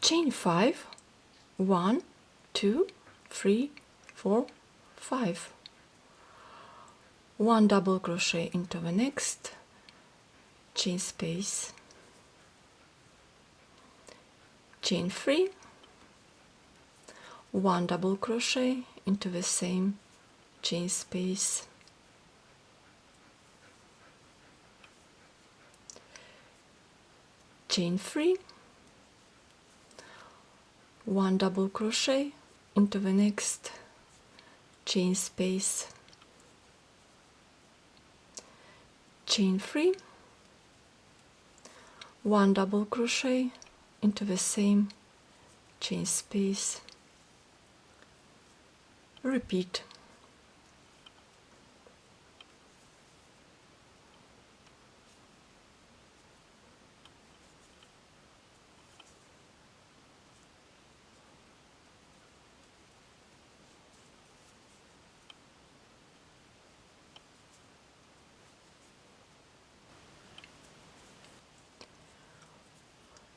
chain 5, 1, 2, 3, 4, 5, 1 double crochet into the next chain space, chain 3, 1 double crochet into the same chain space, chain 3, 1 double crochet into the next chain space, chain 3, 1 double crochet into the same chain space, repeat.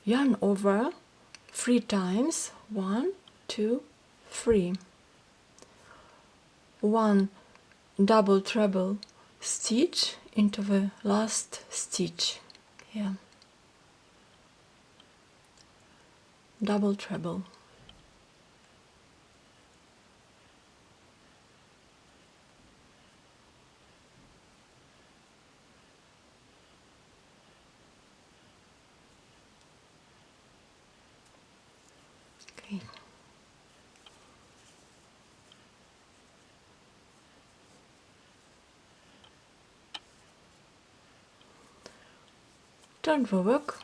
Yarn over 3 times, 1, 2, 3, 1 double treble stitch into the last stitch here, double treble, okay. Turn the work,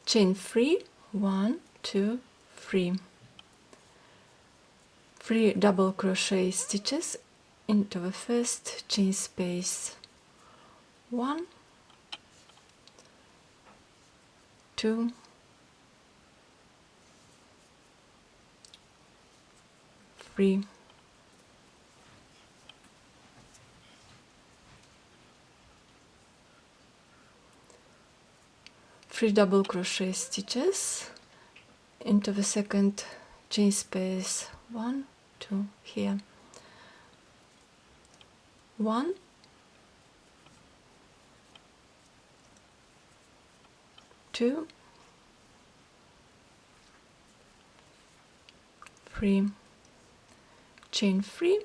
chain 3, 1, 2, 3, 3 double crochet stitches into the first chain space, 1, 2, 3, 3 double crochet stitches into the second chain space, 1, 2 here, 1, 2, 3, chain 3,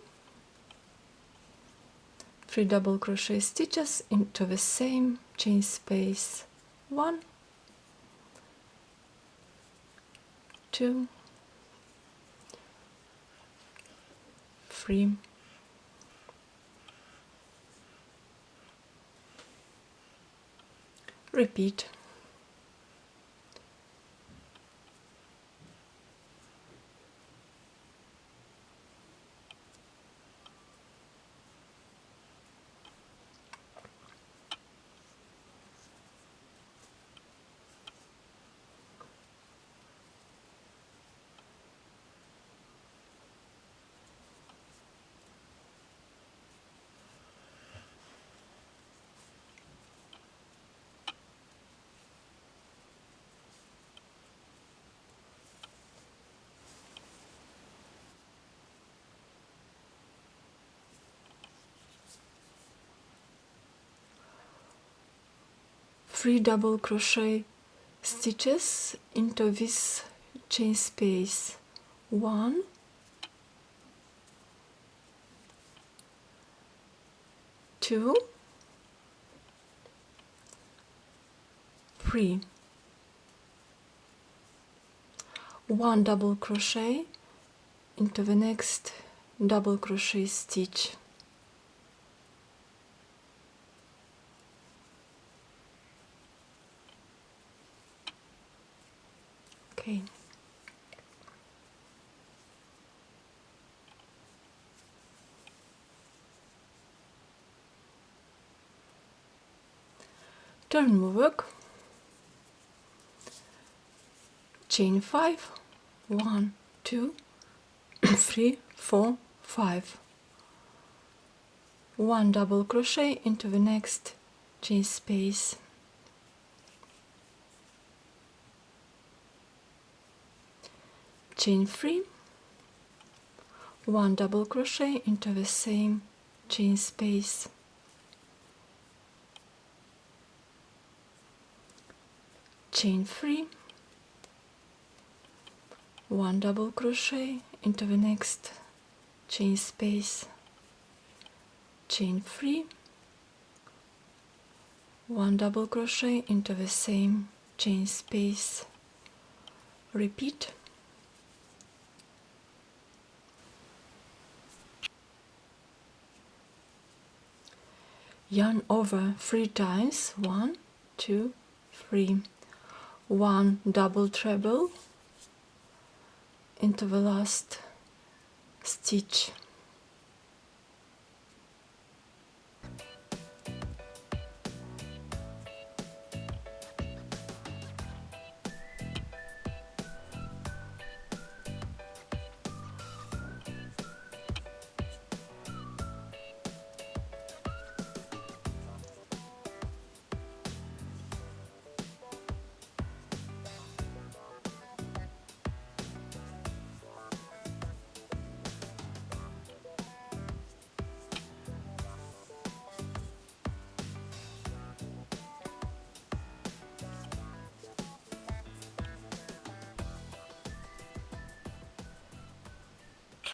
3 double crochet stitches into the same chain space, 1, 2, 3, repeat. Three double crochet stitches into this chain space, 1, 2, 3, 1 double crochet into the next double crochet stitch, okay. Turn the work, chain 5, 1, 2, 3, 4, 5, 1 double crochet into the next chain space, chain 3, 1 double crochet into the same chain space, chain 3, 1 double crochet into the next chain space, chain 3, 1 double crochet into the same chain space, repeat. Yarn over 3 times, 1, 2, 3, 1 double treble into the last stitch,